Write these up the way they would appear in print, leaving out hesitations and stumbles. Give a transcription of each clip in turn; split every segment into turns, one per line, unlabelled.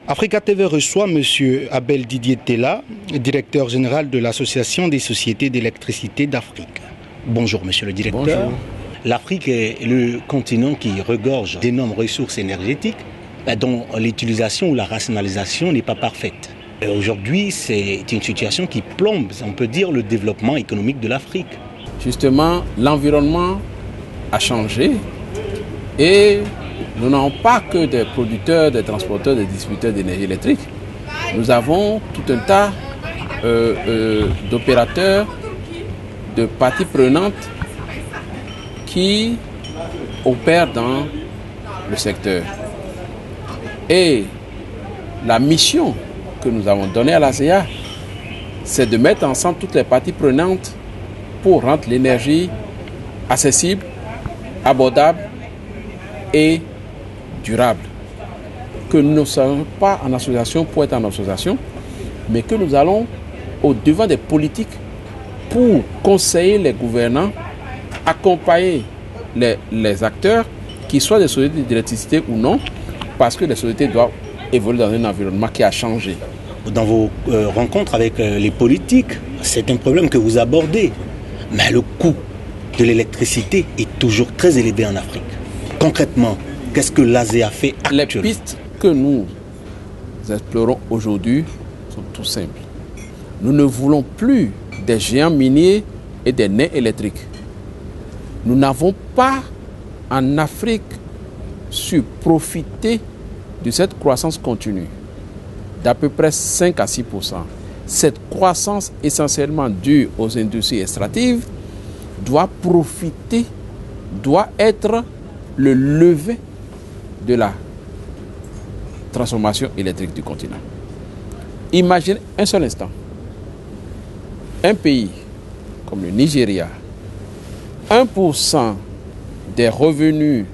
Africa TV reçoit M. Abel Didier Tella, directeur général de l'Association des sociétés d'électricité d'Afrique. Bonjour Monsieur le directeur.
Bonjour.
L'Afrique est le continent qui regorge d'énormes ressources énergétiques dont l'utilisation ou la rationalisation n'est pas parfaite. Aujourd'hui, c'est une situation qui plombe, on peut dire, le développement économique de l'Afrique.
Justement, l'environnement a changé et nous n'avons pas que des producteurs, des transporteurs, des distributeurs d'énergie électrique. Nous avons tout un tas d'opérateurs, de parties prenantes qui opèrent dans le secteur. Et la mission que nous avons donnée à l'ASEA, c'est de mettre ensemble toutes les parties prenantes pour rendre l'énergie accessible, abordable et durable. Que nous ne sommes pas en association pour être en association, mais que nous allons au-devant des politiques pour conseiller les gouvernants, accompagner les acteurs, qu'ils soient des sociétés d'électricité ou non, parce que les sociétés doivent évoluer dans un environnement qui a changé.
Dans vos rencontres avec les politiques, c'est un problème que vous abordez. Mais le coût de l'électricité est toujours très élevé en Afrique. Concrètement, qu'est-ce que l'ASEA fait actuellement?
Les pistes que nous explorons aujourd'hui sont tout simples. Nous ne voulons plus des géants miniers et des nains électriques. Nous n'avons pas en Afrique su profiter de cette croissance continue d'à peu près 5 à 6%. Cette croissance essentiellement due aux industries extractives doit profiter, doit être le levier de la transformation électrique du continent. Imaginez un seul instant, un pays comme le Nigeria, 1% des revenus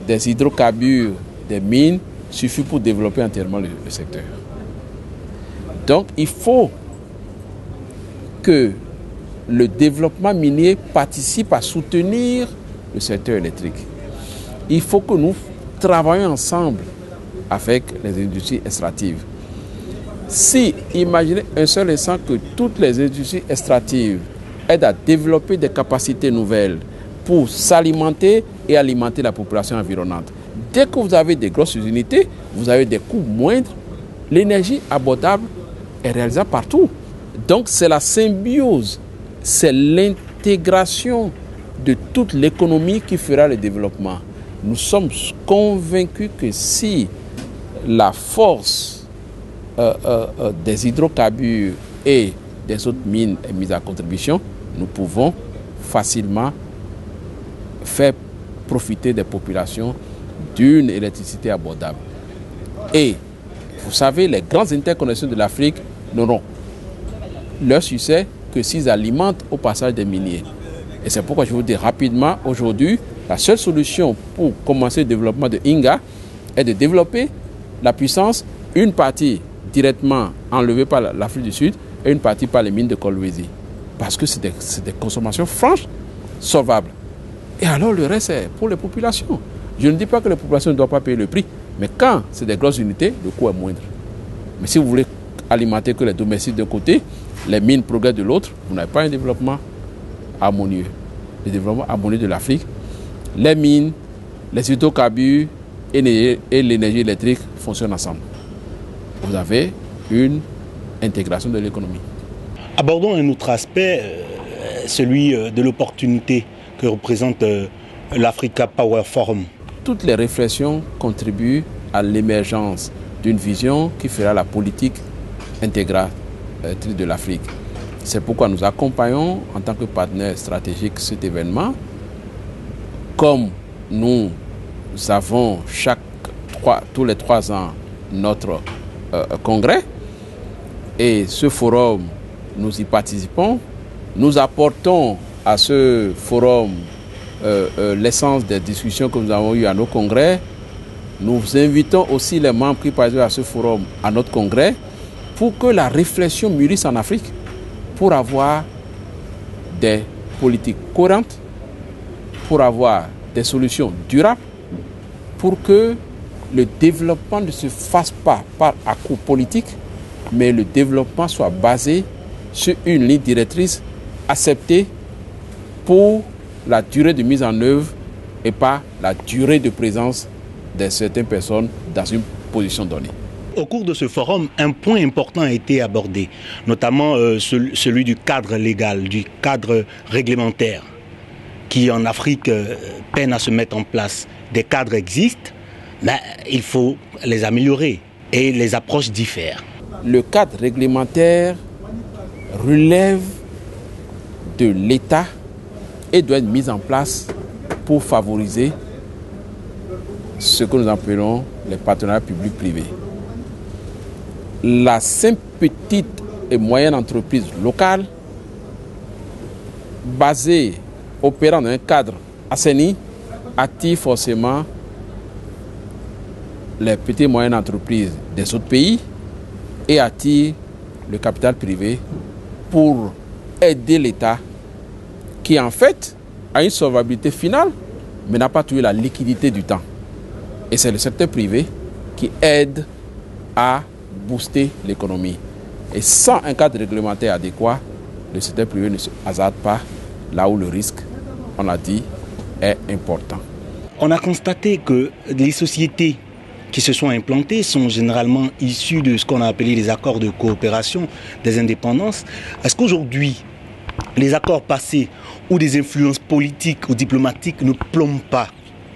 des hydrocarbures, des mines, suffit pour développer entièrement le secteur. Donc il faut que le développement minier participe à soutenir le secteur électrique. Il faut que nous travaillions ensemble avec les industries extractives. Si, imaginez un seul instant que toutes les industries extractives aident à développer des capacités nouvelles pour s'alimenter et alimenter la population environnante. Dès que vous avez des grosses unités, vous avez des coûts moindres, l'énergie abordable est réalisable partout. Donc c'est la symbiose, c'est l'intégration de toute l'économie qui fera le développement. Nous sommes convaincus que si la force des hydrocarbures et des autres mines est mise à contribution, nous pouvons facilement faire profiter des populations d'une électricité abordable. Et vous savez, les grandes interconnexions de l'Afrique n'auront leur succès que s'ils alimentent au passage des miniers. Et c'est pourquoi je vous dis rapidement, aujourd'hui, la seule solution pour commencer le développement de Inga est de développer la puissance, une partie directement enlevée par l'Afrique du Sud et une partie par les mines de Kolwezi. Parce que c'est des consommations franches, solvables. Et alors le reste, c'est pour les populations. Je ne dis pas que les populations ne doivent pas payer le prix, mais quand c'est des grosses unités, le coût est moindre. Mais si vous voulez alimenter que les domestiques d'un côté, les mines progressent de l'autre, vous n'avez pas un développement harmonieux. Le développement harmonieux de l'Afrique, les mines, les hydrocarbures et l'énergie électrique fonctionnent ensemble. Vous avez une intégration de l'économie.
Abordons un autre aspect, celui de l'opportunité que représente l'Africa Power Forum.
Toutes les réflexions contribuent à l'émergence d'une vision qui fera la politique intégratrice de l'Afrique. C'est pourquoi nous accompagnons en tant que partenaire stratégique cet événement. Comme nous avons tous les 3 ans notre congrès et ce forum, nous y participons. Nous apportons à ce forum l'essence des discussions que nous avons eues à nos congrès. Nous invitons aussi les membres qui participent à ce forum à notre congrès pour que la réflexion mûrisse en Afrique pour avoir des politiques cohérentes, pour avoir des solutions durables, pour que le développement ne se fasse pas par à-coups politiques, mais le développement soit basé sur une ligne directrice acceptée pour la durée de mise en œuvre et pas la durée de présence de certaines personnes dans une position donnée.
Au cours de ce forum, un point important a été abordé, notamment celui du cadre légal, du cadre réglementaire, qui en Afrique peine à se mettre en place. Des cadres existent, mais il faut les améliorer et les approches diffèrent.
Le cadre réglementaire relève de l'État et doit être mis en place pour favoriser ce que nous appelons les partenariats publics-privés. La simple petite et moyenne entreprise locale, basée, opérant dans un cadre assaini, attire forcément les petites et moyennes entreprises des autres pays et attire le capital privé pour aider l'État qui en fait a une solvabilité finale mais n'a pas toujours la liquidité du temps. Et c'est le secteur privé qui aide à booster l'économie. Et sans un cadre réglementaire adéquat, le secteur privé ne se hasarde pas là où le risque, on l'a dit, est important.
On a constaté que les sociétés qui se sont implantées sont généralement issues de ce qu'on a appelé les accords de coopération des indépendances. Est-ce qu'aujourd'hui, les accords passés ou des influences politiques ou diplomatiques ne plombent pas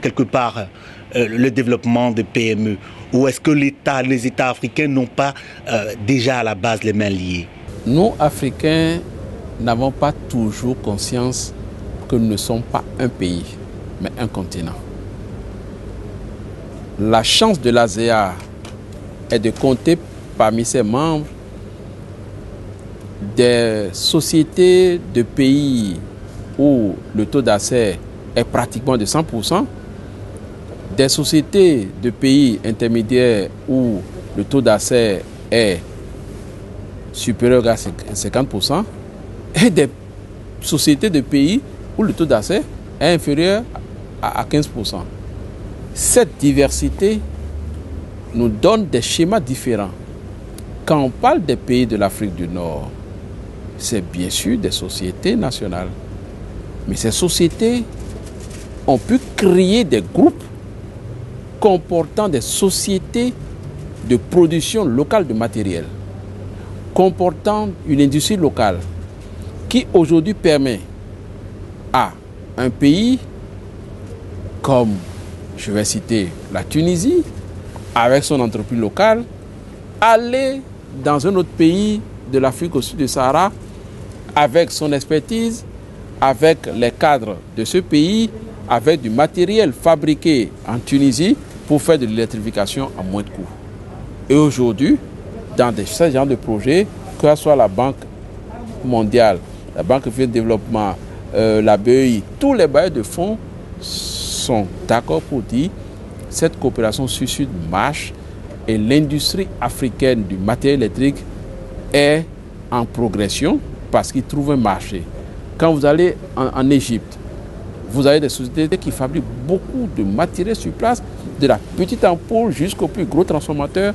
quelque part le développement des PME? Ou est-ce que les États africains n'ont pas déjà à la base les mains liées?
Nous, Africains, n'avons pas toujours conscience que nous ne sommes pas un pays, mais un continent. La chance de l'ASEA est de compter parmi ses membres des sociétés de pays où le taux d'accès est pratiquement de 100%, des sociétés de pays intermédiaires où le taux d'accès est supérieur à 50%, et des sociétés de pays où le taux d'accès est inférieur à 15%. Cette diversité nous donne des schémas différents. Quand on parle des pays de l'Afrique du Nord, c'est bien sûr des sociétés nationales. Mais ces sociétés ont pu créer des groupes comportant des sociétés de production locale de matériel, comportant une industrie locale qui aujourd'hui permet à un pays comme, je vais citer la Tunisie, avec son entreprise locale, aller dans un autre pays de l'Afrique au sud du Sahara avec son expertise, avec les cadres de ce pays, avec du matériel fabriqué en Tunisie pour faire de l'électrification à moins de coûts. Et aujourd'hui, dans ce genre de projet, que ce soit la Banque mondiale, la Banque de développement, la BEI, tous les bailleurs de fonds sont d'accord pour dire que cette coopération sud-sud marche et l'industrie africaine du matériel électrique est en progression parce qu'ils trouvent un marché. Quand vous allez en Égypte, vous avez des sociétés qui fabriquent beaucoup de matériel sur place, de la petite ampoule jusqu'au plus gros transformateur.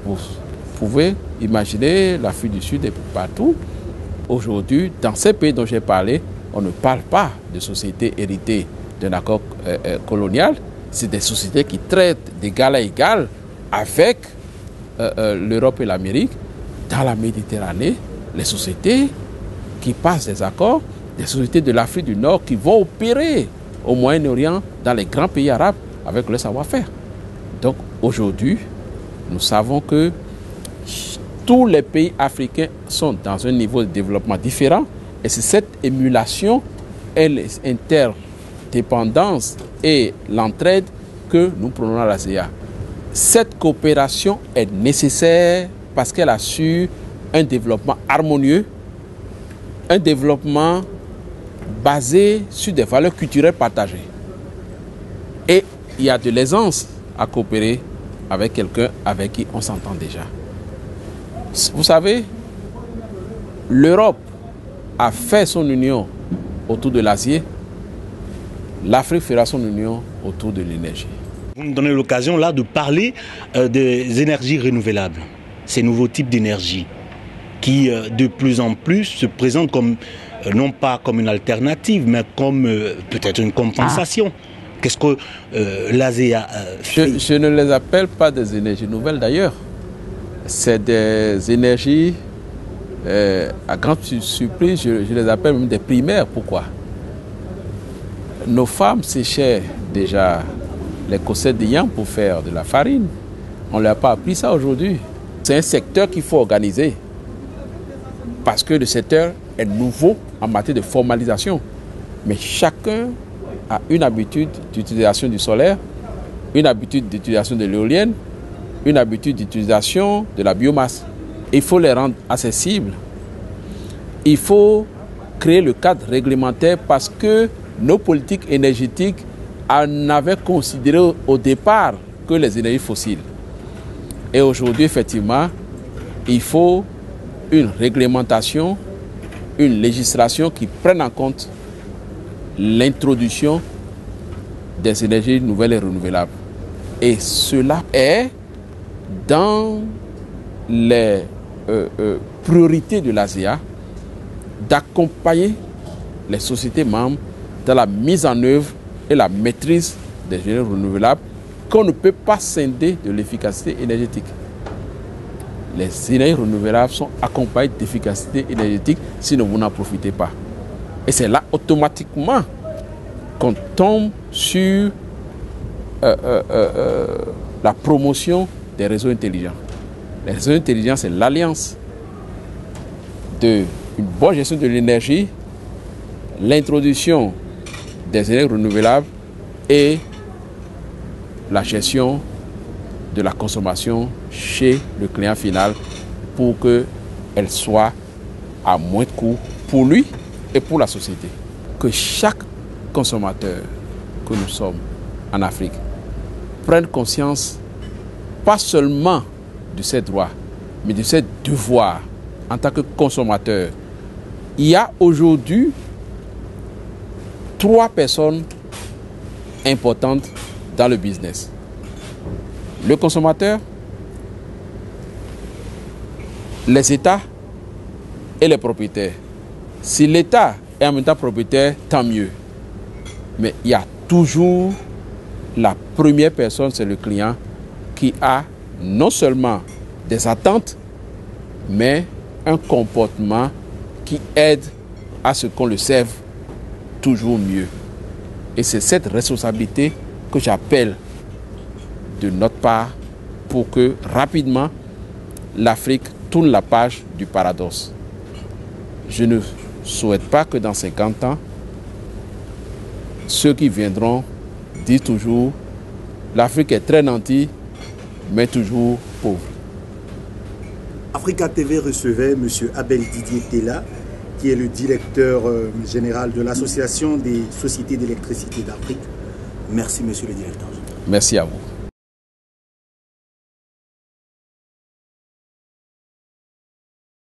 Vous pouvez imaginer l'Afrique du Sud et partout. Aujourd'hui, dans ces pays dont j'ai parlé, on ne parle pas de sociétés héritées d'un accord colonial. C'est des sociétés qui traitent d'égal à égal avec l'Europe et l'Amérique. Dans la Méditerranée, les sociétés qui passent des accords, des sociétés de l'Afrique du Nord qui vont opérer au Moyen-Orient, dans les grands pays arabes, avec le savoir-faire. Donc aujourd'hui, nous savons que tous les pays africains sont dans un niveau de développement différent et c'est cette émulation et les interdépendances et l'entraide que nous prenons à l'ASEA. Cette coopération est nécessaire parce qu'elle assure un développement harmonieux, un développement basé sur des valeurs culturelles partagées. Et il y a de l'aisance à coopérer avec quelqu'un avec qui on s'entend déjà. Vous savez, l'Europe a fait son union autour de l'Asie, l'Afrique fera son union autour de l'énergie.
Vous me donnez l'occasion là de parler des énergies renouvelables, ces nouveaux types d'énergie qui de plus en plus se présentent comme, non pas comme une alternative, mais comme peut-être une compensation. Qu'est-ce que l'ASEA fait?
Je ne les appelle pas des énergies nouvelles d'ailleurs. C'est des énergies, à grande surprise, je les appelle même des primaires. Pourquoi? Nos femmes séchaient déjà les cossettes de yam pour faire de la farine. On ne leur a pas appris ça aujourd'hui. C'est un secteur qu'il faut organiser. Parce que le secteur est nouveau en matière de formalisation. Mais chacun a une habitude d'utilisation du solaire, une habitude d'utilisation de l'éolienne, une habitude d'utilisation de la biomasse. Il faut les rendre accessibles. Il faut créer le cadre réglementaire parce que nos politiques énergétiques en avaient considéré au départ que les énergies fossiles. Et aujourd'hui, effectivement, il faut une réglementation, une législation qui prenne en compte l'introduction des énergies nouvelles et renouvelables. Et cela est dans les priorités de l'ASEA d'accompagner les sociétés membres dans la mise en œuvre et la maîtrise des énergies renouvelables qu'on ne peut pas scinder de l'efficacité énergétique. Les énergies renouvelables sont accompagnées d'efficacité énergétique sinon vous n'en profitez pas. Et c'est là automatiquement qu'on tombe sur la promotion des réseaux intelligents. Les réseaux intelligents, c'est l'alliance d'une bonne gestion de l'énergie, l'introduction des énergies renouvelables et la gestion de la consommation chez le client final pour qu'elle soit à moins de coûts pour lui et pour la société. Que chaque consommateur que nous sommes en Afrique prenne conscience pas seulement de ses droits, mais de ses devoirs en tant que consommateur. Il y a aujourd'hui 3 personnes importantes dans le business. Le consommateur, les États et les propriétaires. Si l'État est en même temps propriétaire, tant mieux. Mais il y a toujours la première personne, c'est le client, qui a non seulement des attentes, mais un comportement qui aide à ce qu'on le serve toujours mieux. Et c'est cette responsabilité que j'appelle de notre part pour que rapidement l'Afrique tourne la page du paradoxe. Je ne souhaite pas que dans 50 ans, ceux qui viendront disent toujours l'Afrique est très nantie, mais toujours pauvre.
Africa TV recevait M. Abel Didier Tella, qui est le directeur général de l'Association des sociétés d'électricité d'Afrique. Merci, monsieur le directeur.
Merci à vous.